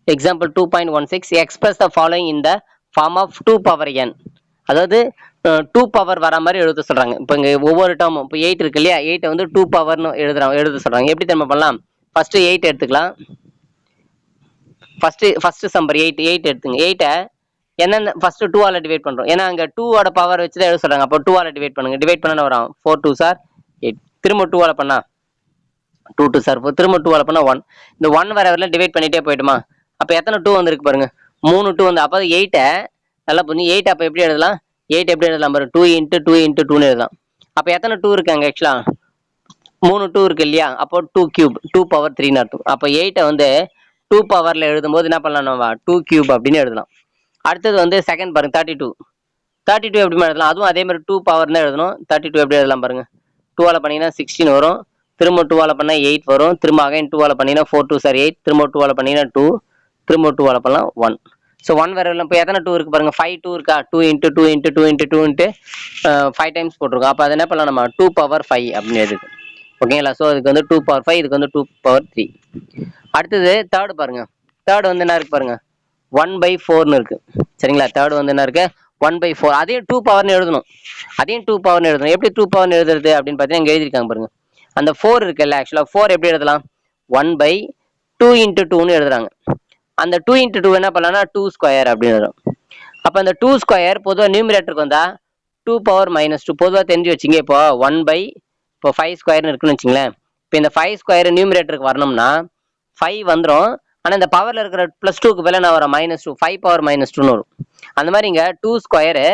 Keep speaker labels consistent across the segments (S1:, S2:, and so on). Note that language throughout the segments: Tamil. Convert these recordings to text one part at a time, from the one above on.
S1: example 2.16 express the following in the form of 2 power n. அதாவது 2 பவர் வர மாதிரி எழுத சொல்றாங்க. இப்போ இங்க ஒவ்வொரு டேர்மும் இப்போ 8 இருக்கு இல்லையா, 8 வந்து 2 பவர்னு எழுத சொல்றாங்க. எப்படி தெரியுமா பண்ணலாம்? ஃபர்ஸ்ட் 8 எடுத்துக்கலாம். ஃபர்ஸ்ட் சம்பர் 8 எடுத்துங்க. 8 என்னென்ன ஃபர்ஸ்ட் 2 ஆல டிவைட் பண்றோம். ஏன்னா அங்க 2 ஓட பவர் வச்சு தான் எழுத சொல்றாங்க. அப்போ 2 ஆல டிவைட் பண்ணுங்க. டிவைட் பண்ணா வரும் 4 2 சார் 8. திரும்ப 2 ஆல பண்ணா 2 2 சார் 4. திரும்ப 2 ஆல பண்ணா 1. இந்த 1 வர வரல டிவைட் பண்ணிட்டே போயிடுமா? அப்ப எத்தனை 2 வந்திருக்கு பாருங்க. 3 2 வந்து அப்ப 8 நல்லா புரிஞ்சு 8 அப்ப எப்படி எழுதலாம்? 8 எப்படி எழுதலாம் பாருங்க. 2 × 2 × 2ன்னு எழுதலாம். அப்ப எத்தனை 2 இருக்காங்க ஆக்சுவலா? 3 2 இருக்கு இல்லையா? அப்போ 2 கியூப் 2 பவர் 3ன்னு அர்த்தம். அப்ப 8 வந்து 2 பவர்ல எழுதும்போது என்ன பண்ணலாம் நம்ம 2 கியூப் அப்படின்னு எழுதலாம். அடுத்தது வந்து செகண்ட் பாருங்க 32 எப்படி எழுதலாம்? அதுவும் அதே மாதிரி 2 பவர் தான் எழுதணும். 32 எப்படி எழுதலாம் பாருங்க. 2 ஆல பண்ணீங்கன்னா 16 வரும். திரும்ப 2 ஆல பண்ணா 8 வரும். திரும்ப அகைன் 2 ஆல பண்ணீங்கன்னா 4 2 சார் 8. திரும்ப 2 ஆல பண்ணீங்கன்னா 2. திரும்ப 2 ஆல பண்ணலாம் 1. ஸோ 1 வேற இல்லை. இப்போ எத்தனை 2 இருக்கு பாருங்க. 5 2 இருக்கா? 2 × 2 × 2 × 2 × 5 டைம்ஸ் போட்டிருக்கோம். அப்போ அது என்ன பண்ணலாம் நம்ம 2 பவர் 5 அப்படின்னு எழுதுது. ஓகேங்களா? ஸோ இதுக்கு வந்து 2 பவர் 5, இதுக்கு வந்து 2 பவர் 3. அடுத்தது தேர்டு பாருங்க. தேர்டு வந்து என்ன இருக்கு பாருங்க. 1/4ன்னு இருக்கு. சரிங்களா? தேர்டு வந்து என்ன இருக்கு? 1/4. அதையும் 2 பவர்னு எழுதணும். எப்படி 2 பவர்னு எழுதுறது அப்படின்னு பார்த்தீங்கன்னா இங்க எழுதிருக்காங்க பாருங்க. அந்த 4 இருக்குல்ல, ஆக்சுவலா 4 எப்படி எழுதலாம்? 1/2 × 2ன்னு எழுதுறாங்க. அந்த 2 × 2 என்ன பண்ணலாம்னா 2 ஸ்கொயர் அப்படின்னு வரும். அப்ப அந்த 2 ஸ்கொயர் பொதுவாக நியூமரேட்டருக்கு வந்தா 2 பவர் -2 பொதுவாக தெரிஞ்சு வச்சுங்க. இப்போ 5 ஸ்கொயர்னு இருக்குன்னு வச்சுங்களேன். இப்போ இந்த 5 ஸ்கொயர் நியூமரேட்டருக்கு வரணும்னா 5 வந்துடும். ஆனால் இந்த பவர்ல இருக்கிற +2க்கு பதிலாக நான் வர -2 5 பவர் -2ன்னு வரும். அந்த மாதிரி இங்க 2 ஸ்கொயரு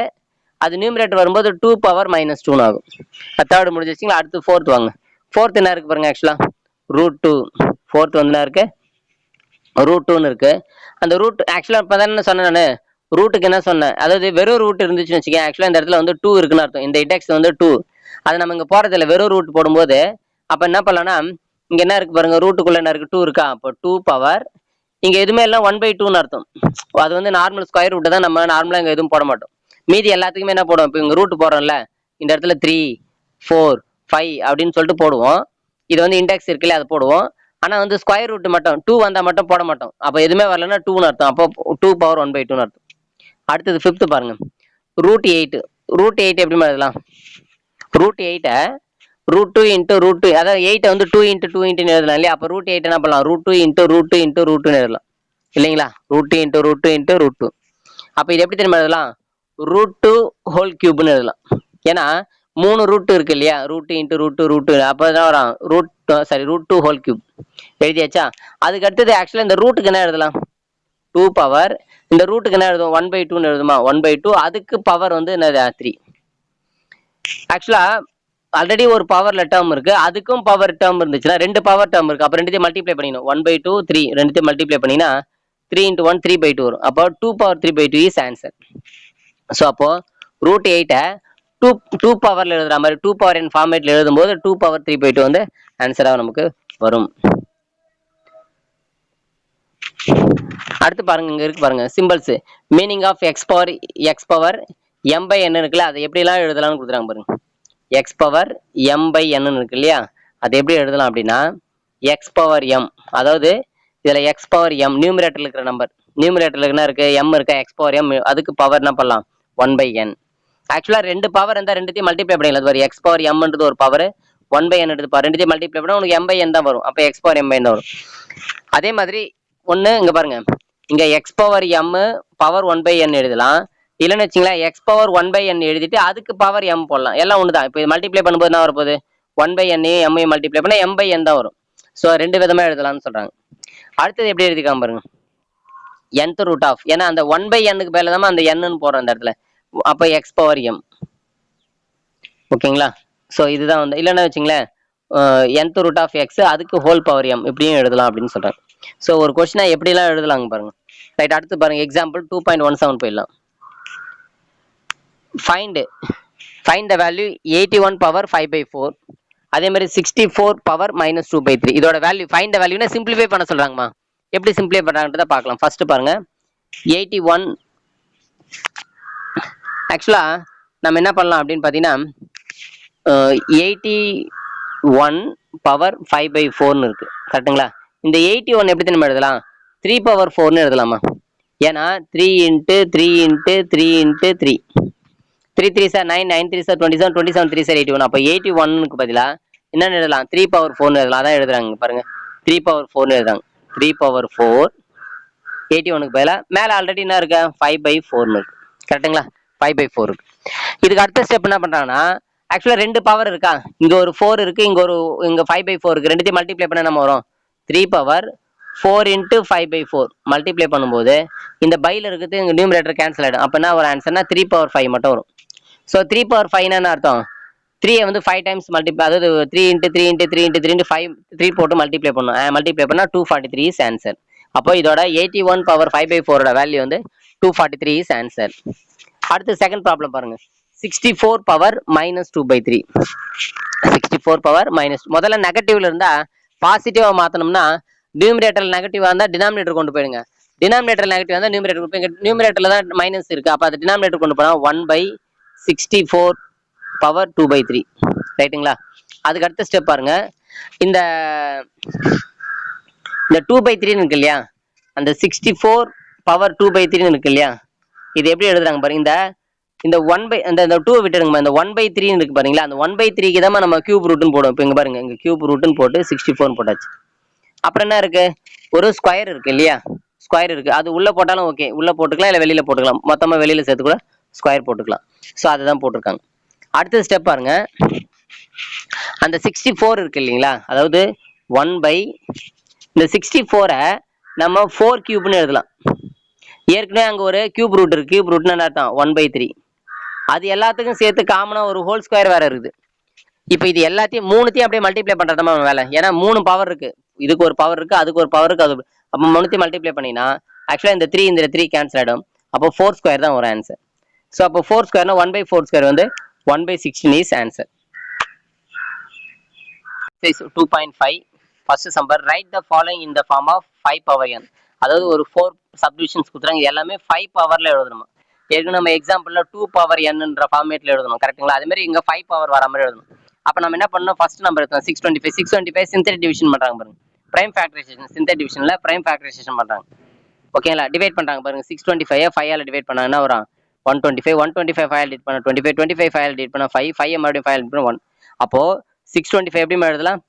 S1: அது நியூமரேட்டர் வரும்போது 2 பவர் -2ன்னு ஆகும். தேர்டு முடிஞ்சிச்சிங்களா? அடுத்து ஃபோர்த் வாங்க. ஃபோர்த் என்ன இருக்கு பாருங்க. ஆக்சுவலா √2. ஃபோர்த் வந்து என்ன இருக்கு? √2ன்னு இருக்கு. அந்த ரூட் ஆக்சுவலா இப்பதான் என்ன சொன்னேன் நான், ரூட்டுக்கு என்ன சொன்னேன், அதாவது வெறும் ரூட் இருந்துச்சுன்னு வச்சுக்கேன். ஆக்சுவலா இந்த இடத்துல வந்து 2 இருக்குன்னு அர்த்தம். இந்த இண்டெக்ஸ் வந்து 2. அது நம்ம இங்க போறதில்ல. வெறும் ரூட் போடும்போது அப்ப என்ன பண்ணலாம்னா இங்க என்ன இருக்கு பாருங்க. ரூட்டுக்குள்ள என்ன இருக்கு? 2 இருக்கா? அப்போ 2 பவர் இங்க எதுவுமே எல்லாம் 1/2ன்னு அர்த்தம். அது வந்து நார்மல் ஸ்கொயர் ரூட் தான். நம்ம நார்மலா இங்க எதுவும் போட மாட்டோம். மீதி எல்லாத்துக்குமே என்ன போடுவோம்? இப்போ இங்க ரூட் போடுறோம்ல, இந்த இடத்துல 3 4 5 அப்படின்னு சொல்லிட்டு போடுவோம். இது வந்து இண்டெக்ஸ் இருக்குல்ல, அது போடுவோம். ஆனா வந்து ஸ்கொயர் ரூட் மட்டும் 2 வந்தா மட்டும் போட மாட்டோம். அப்ப எதுவுமே வரலன்னா 2ன்னு அர்த்தம். அப்போ 2 பவர் 1/2ன்னு அர்த்தம். அடுத்தது 5th பாருங்க. √8. √8 எப்படி எழுதலாம்? √8 √2 × √2, அதாவது 8 வந்து 2 × 2 ன்னு எழுதலாம் இல்லையா? அப்ப √8 என்ன பண்ணலாம்? √2 × √2 × √2ன்னு எழுதலாம் இல்லைங்களா? √2 × √2 × √2. அப்ப இது எப்படி தெரியுமா எழுதலாம்? √2 ஹோல் கியூப்னு எழுதலாம். ஏன்னா 3 ரூட் இருக்கு இல்லையா? √2 × √2 அப்ப என்ன வரும்? √2 ஹோல் கியூப் எழுதியாச்சா? அதுக்கு அடுத்தது ஆக்சுவலா இந்த ரூட்டுக்கு என்ன எழுதலாம்? 2 பவர் இந்த ரூட்டுக்கு என்ன எழுதும்? 1/2ன்னு எழுதுமா? 1/2. அதுக்கு பவர் வந்து என்னது? 3. ஆக்சுவலா ஆல்ரெடி ஒரு பவர்ல டேர்ம் இருக்கு. அதுக்கும் பவர் டேர்ம் இருந்துச்சுன்னா 2 பவர் டேர்ம் இருக்கு. அப்ப ரெண்டுத்தையும் மல்டிப்ளை பண்ணிக்கணும். 1/2 3 ரெண்டுத்தையும் மல்டிப்ளை பண்ணினா 3 × 1 3/2 வரும். அப்போ 2 பவர் 3/2 இஸ் ஆன்சர். ஸோ அப்போ √8 2 பவர்ல எழுதுற மாதிரி 2 பவர் n ஃபார்மேட்ல எழுதும்போது 2 பவர் 3/2 வந்து ஆன்சரா நமக்கு வரும். அடுத்து பாருங்க, இங்க இருக்கு பாருங்க simples. Meaning of x power m/n இருக்குல்ல, அதை எப்படி எல்லாம் எழுதலாம்னு கொடுத்துறாங்க பாருங்க. x பவர் m/n இருக்கு இல்லையா? அதை எப்படி எழுதலாம் அப்படின்னா x பவர் m, அதாவது இதுல x பவர் m நியூமரேட்டர்ல இருக்கிற நம்பர். நியூமரேட்டர்ல என்ன இருக்கு? m இருக்கா? x பவர் m, அதுக்கு பவர் என்ன பண்ணலாம்? 1/n. ஆக்சுவலா 2 பவர் இருந்தா ரெண்டுத்தையும் மல்டிப்ளை பண்ணிடலாம். அது x பவர் mன்றது ஒரு பவர், 1/n எடுத்து ரெண்டுத்தையும் மல்டிப்ளை பண்ணா உனக்கு m/n தான் வரும். அப்ப x பவர் m/n தான் வரும். அதே மாதிரி ஒண்ணு இங்க பாருங்க. இங்க x power m power 1/n எழுதலாம். இல்லைன்னு வச்சுங்களேன், x பவர் 1/n எழுதிட்டு அதுக்கு பவர் m போடலாம். எல்லாம் ஒண்ணுதான். இப்போ மல்டிப்ளை பண்ணும்போது என்ன வரப்போகுது? 1/n m மல்டிப்ளை பண்ணா m/n தான் வரும். ஸோ 2 விதமா எழுதலாம்னு சொல்றாங்க. அடுத்தது எப்படி எழுதிக்காம பாருங்க. nth ரூட் ஆஃப், ஏன்னா அந்த 1/nக்கு பேர்ல தான் அந்த n போடுறோம் அந்த இடத்துல. அப்ப x பவர் m. ஓகேங்களா? ஸோ இதுதான் வந்து இல்லைன்னு வச்சுங்களேன், nth ரூட் ஆஃப் x அதுக்கு ஹோல் பவர் m இப்படியும் எழுதலாம் அப்படின்னு சொல்றாங்க. ஸோ ஒரு கொஸ்டினா எப்படிலாம் எழுதலாங்க பாருங்க. ரைட், அடுத்து பாருங்க. எக்ஸாம்பிள் 2.17 போயிடலாம். ஃபைண்ட் த வேல்யூ 81 பவர் 5/4, அதே மாதிரி 64 பவர் -2/3. இதோட வேல்யூ ஃபைண்ட் த வேல்யூனா சிம்பிளிஃபை பண்ண சொல்றாங்கம்மா. எப்படி சிம்பிளிஃபை பண்றாங்கன்றத பார்க்கலாம். ஃபர்ஸ்ட் பாருங்க 81. ஆக்சுவலா நம்ம என்ன பண்ணலாம் அப்படின்னு பாத்தீங்கன்னா 81 பவர் 5/4ன்னு இருக்கு. கரெக்டுங்களா? இந்த 81 எப்படி திரும்ப எழுதலாம்? 3 பவர் 4ன்னு எழுதலாமா? ஏன்னா 3 into 3 into 3 into 3 3 3 sir 9 9 3 sir 27 27 3 sir 81. அப்போ 81க்கு பதிலா என்னன்னு எழுதலாம்? 3 பவர் 4ன்னு எழுதலாம். அதான் எழுதுறாங்க பாருங்க, 3 பவர் 4ன்னு எழுதுறாங்க. 3 பவர் 4 81க்கு பதிலா மேல ஆல்ரெடி என்ன இருக்கு? 5/4ன்னு இருக்கு. கரெக்டுங்களா? 5/4 இருக்கு. இதுக்கு அடுத்த ஸ்டெப் என்ன பண்றாங்கன்னா, ஆக்சுவலா 2 பவர் இருக்கா, இங்க ஒரு 4 இருக்கு, இங்க 5/4 இருக்கு. ரெண்டுத்தையும் மல்டிப்ளை பண்ண நம்ம வரும் 3 பவர் 4 இன்ட்டு 5/4 மல்டிப்ளை பண்ணும்போது இந்த பைல இருக்குது இங்க நியூமரேட்டர் கேன்சல் ஆயிடும். அப்ப என்ன ஒரு ஆன்சர்னா 3 பவர் 5 மட்டும் வரும். ஸோ 3 பவர் 5 என்ன அர்த்தம்? 3 வந்து 5 டைம்ஸ் மல்டிப்ளை, அதாவது 3 இன்ட்டு 3 இன்ட்டு 3 இன்ட்டு 3 இன்ட்டு 5 3 போட்டு மல்டிப்ளை பண்ணும். மல்டிப்ளை பண்ணா 243 இஸ் ஆன்சர். அப்போ இதோட 81 பவர் 5/4 வேல்யூ வந்து 243 இஸ் ஆன்சர். அடுத்து செகண்ட் ப்ராப்ளம் பாருங்க. 64 பவர் -2/3. 64 பவர் மைனஸ், முதல்ல நெகட்டிவ்ல இருந்தா பாசிட்டிவா மாத்தணும்னா நியூமரேட்டர் நெகட்டிவா இருந்தா டினாமினேட்டர் கொண்டு போயிடுங்க. டினாமினேட்டர் நெகட்டிவ் இருந்தா நியூமரேட்டர் கொண்டு போய், நியூமரேட்டர்ல தான் மைனஸ் இருக்கு, அப்ப அது டினாமினேட்டர் கொண்டு போனா 1/64 பவர் 2/3. ரைட்டுங்களா? அதுக்கு அடுத்த ஸ்டெப் பாருங்க. இந்த 2/3 இருக்கு இல்லையா, அந்த 64 பவர் 2/3 இருக்கு இல்லையா, இது எப்படி எழுதுறாங்க பாருங்க. இந்த 2 விட்டுருங்க. இந்த 1/3 இருக்கு பாருங்களா, அந்த 1/3க்கு தான் நம்ம கியூப் ரூட்னு போடுவோம். இப்போ இங்க பாருங்க, இங்க கியூப் ரூட்னு போட்டு 64 போட்டாச்சு. அப்புறம் என்ன இருக்கு? ஒரு ஸ்கொயர் இருக்கு இல்லையா, ஸ்கொயர் இருக்கு. அது உள்ள போட்டாலும் ஓகே, உள்ள போட்டுக்கலாம், இல்ல வெளியில போட்டுக்கலாம். மொத்தமா வெளியில சேர்த்து கூட ஸ்கொயர் போட்டுக்கலாம். ஸோ அதுதான் போட்டிருக்காங்க. அடுத்த ஸ்டெப் பாருங்க. அந்த 64 இருக்கு இல்லைங்களா, அதாவது 1 இந்த 64 நம்ம 4 கியூப்னு எழுதலாம். ஏற்கனவே அங்க ஒரு கியூப் ரூட் இருக்கு. கியூப் ரூட்னு என்ன அர்த்தம்? 1/3. அது எல்லாத்துக்கும் சேர்த்து காமனா ஒரு ஹோல் ஸ்கொயர் வேற இருக்குது. இப்போ இது எல்லாத்தையும் மூணுத்தையும் அப்படியே மல்டிப்ளை பண்றதுமா வேலை. ஏன்னா 3 பவர் இருக்கு, இதுக்கு ஒரு பவர் இருக்கு, அதுக்கு ஒரு பவர் இருக்கு, அது அப்போ மூணுத்தையும் மல்டிப்ளை பண்ணினா ஆக்சுவலா இந்த 3 கேன்சல் ஆயிடும். அப்போ 4 ஸ்கொயர் தான் ஒரு ஆன்சர். ஸோ அப்போ 4 ஸ்கொயர்னா 1/4 ஸ்கொயர் வந்து 1/16 is answer. 2.5 first number. Write the following in the form of 5 power n. அதாவது ஒரு 4 சப்டிவிஷன்ஸ் கொடுத்துறாங்க, எல்லாமே 5 பவர்ல எழுதணும். ஏற்கனவே நம்ம எக்ஸாம்பிள்ல 2 பவர் nன்ற ஃபார்மேட்ல எழுதணும். கரெக்ட்டுங்களா? அதே மாதிரி இங்க 5 பவர் வர மாதிரி எழுதணும். அப்ப நம்ம என்ன பண்ணணும்? ஃபர்ஸ்ட் நம்பர் எடுத்தோம் 625 சிந்தெடிக் டிவிஷன் பண்றாங்க பாருங்க. பிரைம் ஃபேக்டரைசேஷன், சிந்தெடிக் டிவிஷன்ல பிரைம் ஃபேக்டரைசேஷன் பண்றாங்க. ஓகேங்களா? டிவைட் பண்றாங்க பாருங்க. 625 5 ஆல டிவைட் பண்ணா என்ன வரும்? 125 125 5 ஆல டிவைட் பண்ணா 25 25 5 ஆல டிவைட் பண்ணா 5 5 மறுபடியும் 5 ஆல டிவைட் பண்ணா 1. அப்போ 625 எப்படி எழுதலாம்?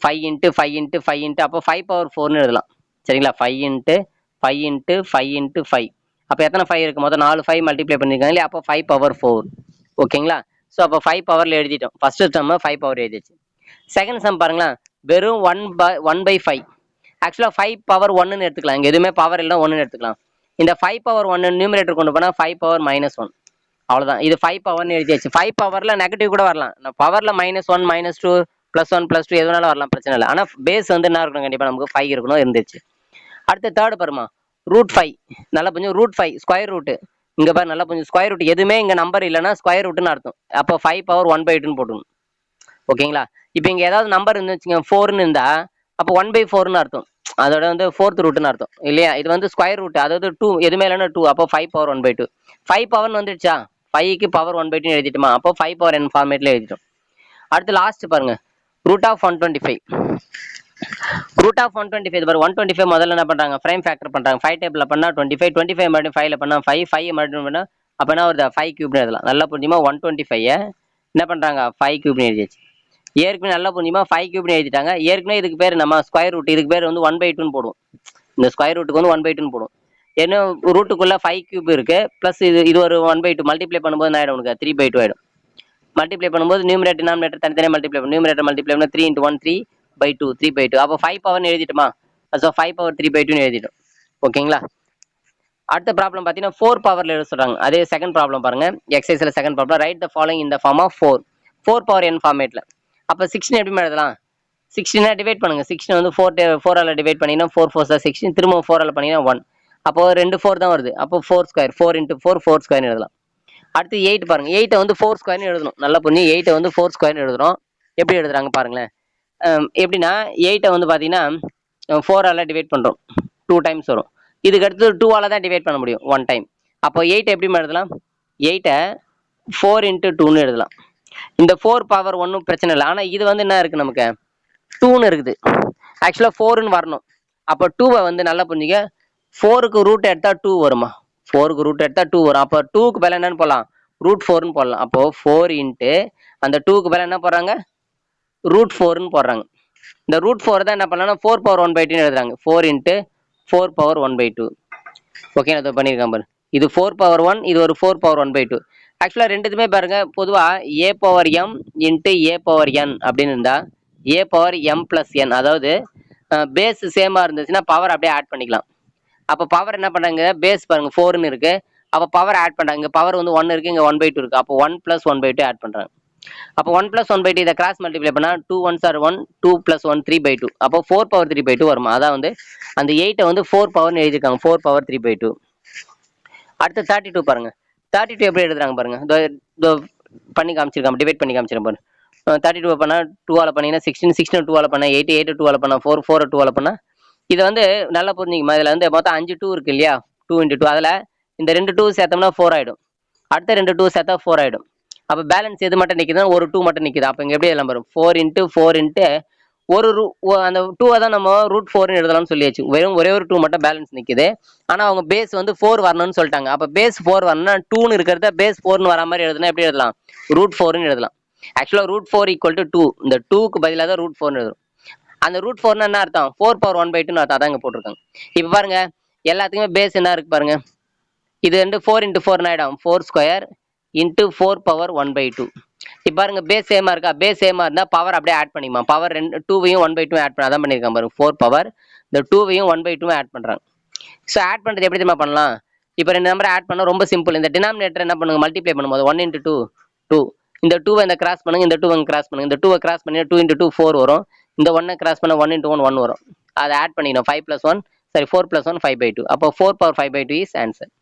S1: 5 இன்ட்டு 5 இன்ட்டு 5 இன்ட்டு, அப்போ 5 பவர் 4ன்னு எழுதலாம். சரிங்களா? 5 இன்ட்டு 5 இன்ட்டு 5 இன்ட்டு 5. அப்போ எத்தனை 5 இருக்கு? மொத்தம் 4 5 மல்டிப்ளை பண்ணிருக்காங்க இல்லையா, அப்போ 5 பவர் 4. ஓகேங்களா? ஸோ அப்போ 5 பவர்ல எழுதிட்டோம். ஃபர்ஸ்ட் சம் 5 பவர் எழுதிச்சு. செகண்ட் சம் பாருங்களேன், வெறும் 1/5. ஆக்சுவலா 5 பவர் 1ன்னு எடுத்துக்கலாம். இங்க எதுவுமே பவர் இல்லை, 1ன்னு எடுத்துக்கலாம். இந்த 5 பவர் 1 நியூமரேட்டர் கொண்டு போனா 5 பவர் -1. அவ்வளவுதான். இது 5 பவர்னு எழுதியாச்சு. 5 பவர்ல நெகட்டிவ் கூட வரலாம். பவர்ல -1 -2 +1 +2 எது வேணாலும் வரலாம், பிரச்சனை இல்லை. ஆனா பேஸ் வந்து என்ன இருக்கணும்? கண்டிப்பா நமக்கு 5 இருக்கணும், இருந்துச்சு. அடுத்த தேர்ட் பாருமா, √5. நல்லா கொஞ்சம் √5 ஸ்கொயர் ரூட். இங்க பாரு, நல்லா கொஞ்சம் ஸ்கொயர் ரூட். எதுவுமே இங்க நம்பர் இல்லைன்னா ஸ்கொயர் ரூட்னு அர்த்தம். அப்போ 5 பவர் 1/2ன்னு போட்டுக்கணும். ஓகேங்களா? இப்போ இங்க ஏதாவது நம்பர் இருந்துச்சுங்க 4ன்னு இருந்தா அப்போ 1/4ன்னு அர்த்தம். அதோட வந்து 4th ரூட்னு அர்த்தம் இல்லையா? இது வந்து ஸ்கொயர் ரூட், அதாவது 2 எதுவுமே இல்லைன்னா 2. அப்போ 5 பவர் 1/2. 5 பவர் வந்துடுச்சா? 5க்கு பவர் 1/2 எழுதிட்டுமா? அப்போ 5 பவர் n ஃபார்மேட்ல எழுதிட்டோம். அடுத்து லாஸ்ட் பாருங்க, √125. √125 பாரு, 125 முதல்ல என்ன பண்றாங்க? பிரைம் ஃபேக்டர் பண்றாங்க. 5 டேபிள்ல பண்ணா 25 25 மறுபடியும் 5ல பண்ணா 5 5 மறுபடியும் பண்ணா அப்ப என்ன வருது? 5 கியூப்னு எழுதலாம். நல்லா புரிஞ்சுமா? 125 என்ன பண்றாங்க? 5 கியூப்னு எழுதியாச்சு. ஏற்கனவே நல்லா புரிஞ்சுமா? 5 கியூப்னு எழுதிட்டாங்க. ஏற்கனவே இதுக்கு பேர் நம்ம ஸ்கொயர் ரூட், இதுக்கு பேர் வந்து 1/2ன்னு போடுவோம். இந்த ஸ்கொயர் ரூட்டுக்கு வந்து 1/2ன்னு போடுவோம். ஏன்னா ரூட்டுக்குள்ள 5 கியூப் இருக்கு, பிளஸ் இது ஒரு 1/2 மல்டிப்ளை பண்ணும்போது என்ன ஆயிடும்? உனக்கு 3/2 ஆயிடும். மல்டிப்ளை பண்ணும்போது நியூமரேட்டர் டினாமினேட்டர் தனித்தனியாக மல்டிப்ளை பண்ணும். நியூமரேட்டர் மல்டிப்ளை பண்ணா 3 × 1 3/2 3/2. அப்போ 5 பவர்னு எழுதிட்டுமா? ஸோ 5 பவர் 3/2ன்னு எழுதிட்டோம். ஓகேங்களா? அடுத்த ப்ராப்ளம் பார்த்தீங்கன்னா 4 பவர்ல எழுத சொல்றாங்க. அதே செகண்ட் ப்ராப்ளம் பாருங்க. எக்ஸசைஸ்ல second problem. Write the following in the form of 4 power n ஃபார்மேட்ல. அப்போ 16 எப்படி எழுதலாம்? 16 டிவைட் பண்ணுங்க. 16 வந்து 4 ஆல டிவைட் பண்ணீங்கன்னா 4 4 16, திரும்ப 4 ஆல பண்ணீங்கன்னா 1. அப்போ 2 4 தான் வருது. அப்போ 4 ஸ்கொயர், 4 × 4 4 ஸ்கொயர் எழுதலாம். அடுத்து 8 பாருங்க. 8 வந்து 4 ஸ்கொயர்னு எழுதணும். நல்லா புரிஞ்சு, 8 வந்து 4 ஸ்கொயர்னு எழுதுறோம். எப்படி எழுதுறாங்க பாருங்களேன். எப்படின்னா 8 வந்து பாத்தீங்கன்னா 4 ஆல டிவைட் பண்றோம், 2 டைம்ஸ் வரும். இதுக்கு அடுத்து 2 ஆல தான் டிவைட் பண்ண முடியும் 1 டைம். அப்போ 8 எப்படி எழுதலாம்? 8 4 × 2ன்னு எழுதலாம். இந்த 4 பவர் 1 பிரச்சனை இல்லை. ஆனா இது வந்து என்ன இருக்கு? நமக்கு 2ன்னு இருக்குது. ஆக்சுவலாக ஃபோர்னு வரணும். அப்போ டூவை வந்து நல்லா புரிஞ்சுக்க, ஃபோருக்கு ரூட் எடுத்தால் டூ வருமா, ஃபோருக்கு ரூட் எடுத்தால் டூ வரும். அப்போ டூக்கு பதில் என்னன்னு போடலாம், ரூட் ஃபோர்னு போடலாம். அப்போ ஃபோர் இன்ட்டு அந்த டூக்கு பதில் என்ன போடுறாங்க, ரூட் ஃபோர்னு போடுறாங்க. இந்த ரூட் ஃபோர் தான் என்ன பண்ணலாம்னா 4 பவர் 1/2 எழுதுறாங்க. 4 இன்ட்டு 4 பவர் 1/2. ஓகே, நான் இதை பண்ணியிருக்கேன் பாரு. இது 4 பவர் 1, இது ஒரு 4 பவர் 1/2. ஆக்சுவலாக ரெண்டுத்துமே பாருங்க, பொதுவாக a power M into a power n அப்படின்னு இருந்தா a power M plus N, அதாவது பேஸ் சேமாக இருந்துச்சுன்னா பவர் அப்படியே ஆட் பண்ணிக்கலாம். அப்போ பவர் என்ன பண்ணுறாங்க, பேஸ் பாருங்க 4ன்னு இருக்கு, அப்போ பவர் ஆட் பண்ணுறாங்க. இங்கே பவர் வந்து 1 இருக்கு, இங்கே 1/2 இருக்கு. அப்போ 1 + 1/2 ஆட் பண்ணுறாங்க. அப்போ 1 + 1/2 இதை கிராஸ் மல்டிப்ளை பண்ணால் 2 1s are 1, 2 + 1 3/2. அப்போ 4 பவர் 3/2 வருமா. அதான் வந்து அந்த 8 வந்து 4 பவர்னு எழுதியிருக்காங்க, 4 பவர் 3/2. அடுத்து 32 பாருங்க. 32 எப்படி எழுதுறாங்க பாருங்க, இதோ பண்ணி காமிச்சிருக்காங்க, டிவைட் பண்ணி காமிச்சிருக்கேன் பாருங்க. 32 பண்ணா 2ஆல் பண்ணீங்கன்னா 16, 16 2ஆல் பண்ணா 8, 8 2ஆல் பண்ணா 4, 4 2ஆல் பண்ணா. இதை வந்து நல்லா புரிஞ்சுக்கமா, இதில் வந்து மொத்தம் 5 2 இருக்கு இல்லையா, 2 × 2. அதில் இந்த 2 2 சேர்த்தோம்னா 4 ஆகிடும், அடுத்த 2 2 சேர்த்தா 4 ஆகிடும். அப்போ பேலன்ஸ் எது மட்டும் நிற்குதுன்னா ஒரு 2 மட்டும் நிற்குது. அப்போ இங்கே எப்படி எல்லாம் வரும், 4 × 4 இன்ட்டு ஒரு அந்த 2 தான் நம்ம ரூட் 4ன்னு எழுதலாம்னு சொல்லியாச்சு. வெறும் ஒரே ஒரு 2 மட்டும் பேலன்ஸ் நிற்குது. ஆனால் அவங்க பேஸ் வந்து 4 வரணும்னு சொல்லிட்டாங்க. அப்போ பேஸ் 4 வரணும்னா 2ன்னு இருக்கிறத பேஸ் 4ன்னு வர மாதிரி எழுதுனா எப்படி எழுதலாம், ரூட் 4ன்னு எழுதலாம். ஆக்சுவலாக ரூட் 4 = 2, இந்த 2க்கு பதிலாக தான் ரூட் 4ன்னு எழுதும். அந்த ரூட் 4ன்னா என்ன அர்த்தம், 4 பவர் 1/2ன்னு அர்த்தம். அதான் இங்கே போட்டிருக்காங்க. இப்போ பாருங்க, எல்லாத்துக்குமே பேஸ் என்ன இருக்கு பாருங்க, இது வந்து 4 × 4 ஆயிடும், 4² இன்ட்டு 4 பவர் 1/2. இப்போ பாருங்க பேஸ் சேமா இருக்கா, பேஸ் சேமா இருந்தா பவர் அப்படியே ஆட் பண்ணிமா, பவர் 2வையும் 1/2 ஆட் பண்ண அதான் பண்ணியிருக்காங்க பாருங்க. 4 பவர் இந்த 2வையும் 1/2 ஆட் பண்றாங்க. ஸோ ஆட் பண்றது எப்படி தெரியுமா பண்ணலாம், இப்போ 2 நம்பரை ஆட் பண்ண ரொம்ப சிம்பிள். இந்த டினாமினேட்டர் என்ன பண்ணுங்க, மல்டிப்ளை பண்ணும்போது 1 × 2 2, இந்த 2வை இந்த கிராஸ் பண்ணுங்க, இந்த 2வை கிராஸ் பண்ணுங்க, இந்த 2வை கிராஸ் பண்ணி 2 × 2 4 வரும், இந்த 1 கிராஸ் பண்ண 1 × 1 1 வரும். அதை ஆட் பண்ணிக்கணும், 5 + 1 சரி 4 + 1 5/2. அப்போ 4 பவர் 5/2 இஸ் ஆன்சர்.